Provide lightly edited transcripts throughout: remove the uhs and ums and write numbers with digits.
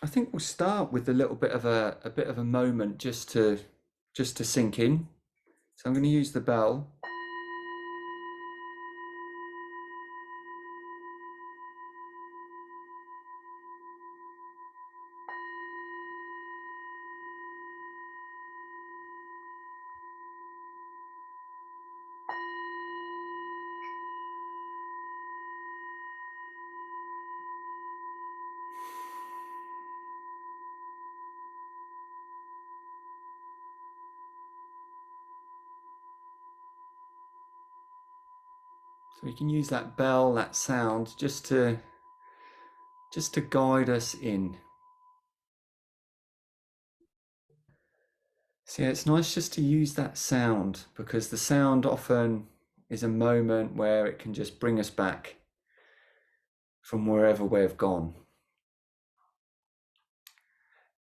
I think we'll start with a little bit of a moment just to sink in. So I'm going to use the bell. So we can use that bell, that sound, just to guide us in. So yeah, it's nice just to use that sound because the sound often is a moment where it can just bring us back from wherever we've gone.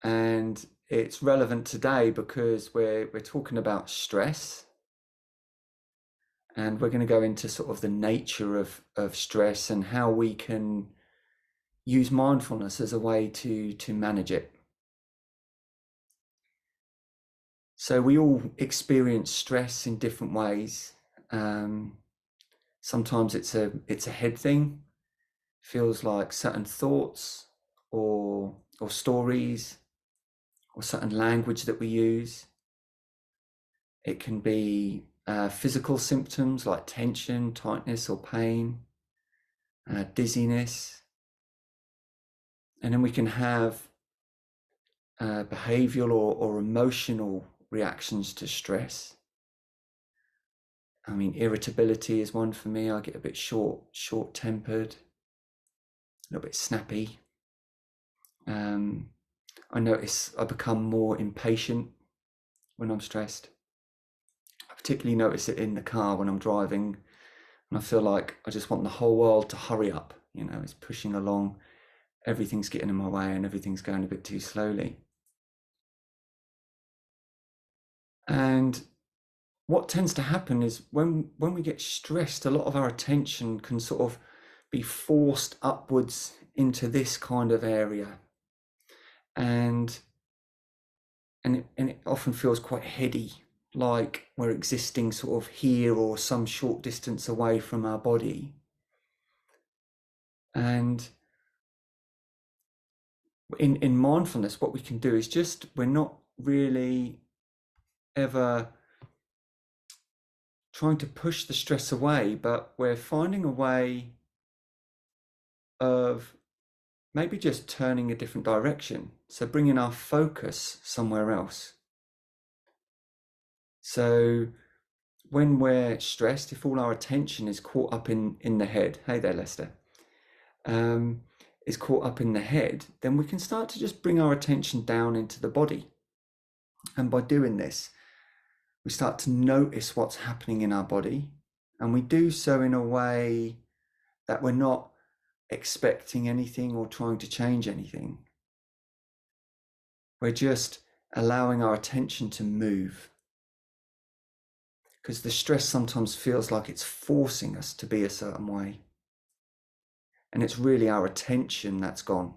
And it's relevant today because we're talking about stress, and we're going to go into sort of the nature of stress and how we can use mindfulness as a way to manage it. So we all experience stress in different ways. Sometimes it's a head thing, feels like certain thoughts or stories or certain language that we use. It can be physical symptoms like tension, tightness, or pain, dizziness. And then we can have behavioral or emotional reactions to stress. I mean, irritability is one for me. I get a bit short-tempered, a little bit snappy. I notice I become more impatient when I'm stressed. I particularly notice it in the car when I'm driving, and I feel like I just want the whole world to hurry up. You know, it's pushing along, everything's getting in my way, and everything's going a bit too slowly. And what tends to happen is when we get stressed, a lot of our attention can sort of be forced upwards into this kind of area, and it often feels quite heady, like we're existing sort of here or some short distance away from our body. And in mindfulness, what we can do is just, we're not really ever trying to push the stress away, but we're finding a way of maybe just turning a different direction. So bringing our focus somewhere else. So when we're stressed, if all our attention is caught up in the head, hey there, Lester, is caught up in the head, then we can start to just bring our attention down into the body. And by doing this, we start to notice what's happening in our body, and we do so in a way that we're not expecting anything or trying to change anything. We're just allowing our attention to move, because the stress sometimes feels like it's forcing us to be a certain way, and it's really our attention that's gone.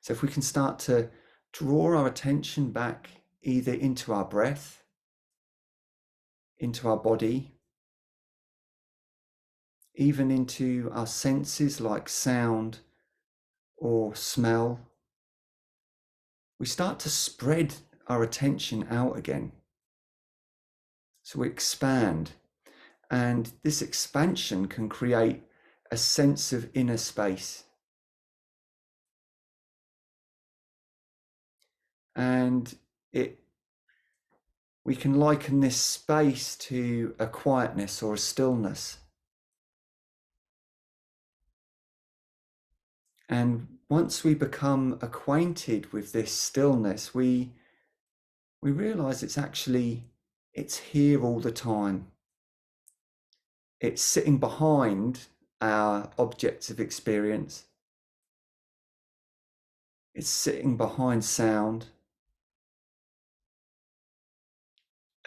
So if we can start to draw our attention back either into our breath, into our body, even into our senses like sound or smell, we start to spread our attention out again. So we expand, and this expansion can create a sense of inner space. And we can liken this space to a quietness or a stillness. And once we become acquainted with this stillness, we realize it's here all the time. It's sitting behind our objects of experience. It's sitting behind sound,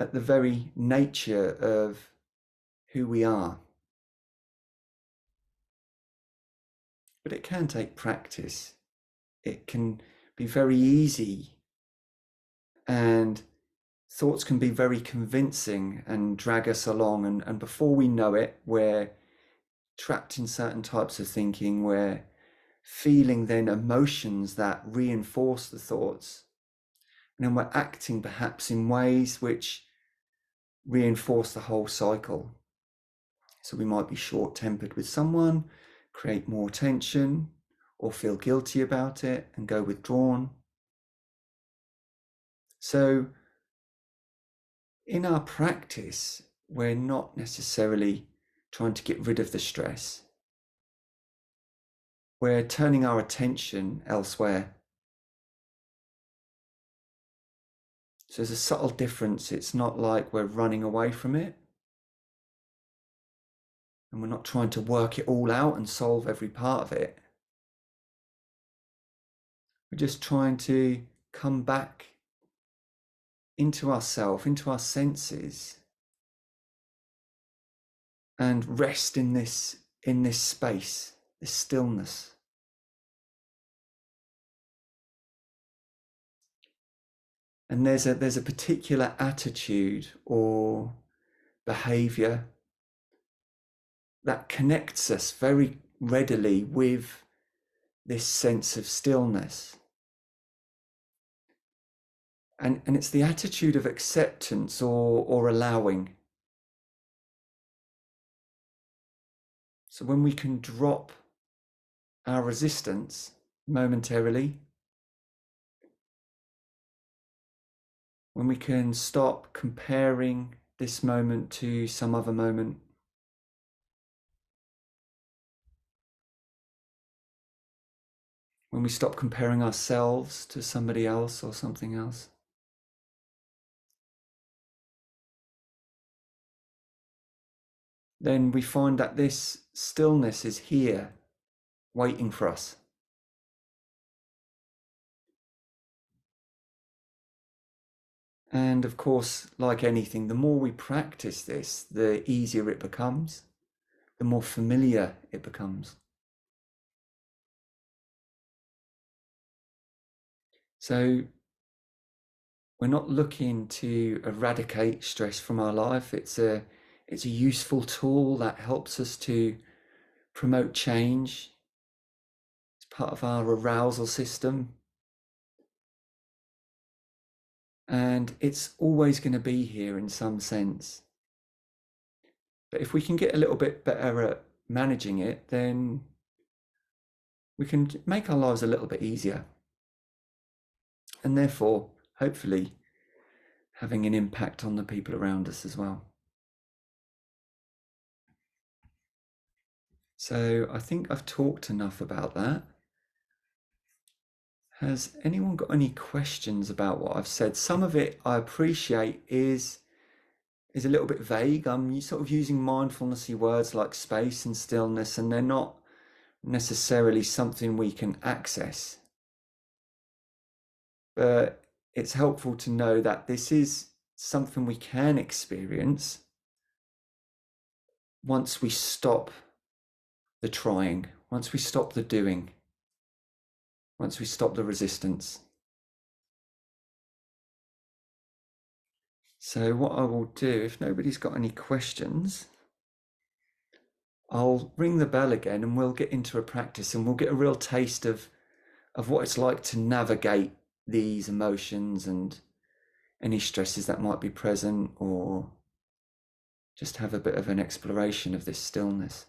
at the very nature of who we are. But it can take practice. it can be very easy, and thoughts can be very convincing and drag us along. And before we know it, we're trapped in certain types of thinking. We're feeling then emotions that reinforce the thoughts. And then we're acting perhaps in ways which reinforce the whole cycle. So we might be short-tempered with someone, create more tension, or feel guilty about it and go withdrawn. So in our practice, we're not necessarily trying to get rid of the stress. We're turning our attention elsewhere. So there's a subtle difference. It's not like we're running away from it. And we're not trying to work it all out and solve every part of it. We're just trying to come back into ourselves, into our senses, and rest in this space, this stillness. And there's a particular attitude or behavior that connects us very readily with this sense of stillness. And it's the attitude of acceptance or allowing. So when we can drop our resistance momentarily, when we can stop comparing this moment to some other moment, when we stop comparing ourselves to somebody else or something else, then we find that this stillness is here waiting for us. And of course, like anything, the more we practice this, the easier it becomes, the more familiar it becomes. So we're not looking to eradicate stress from our life. It's a useful tool that helps us to promote change. It's part of our arousal system. And it's always going to be here in some sense. But if we can get a little bit better at managing it, then we can make our lives a little bit easier. And therefore, hopefully, having an impact on the people around us as well. So I think I've talked enough about that. Has anyone got any questions about what I've said? Some of it I appreciate is a little bit vague. I'm sort of using mindfulnessy words like space and stillness, and they're not necessarily something we can access. But it's helpful to know that this is something we can experience once we stop the trying, once we stop the doing, once we stop the resistance. So what I will do, if nobody's got any questions, I'll ring the bell again and we'll get into a practice and we'll get a real taste of what it's like to navigate these emotions and any stresses that might be present, or just have a bit of an exploration of this stillness.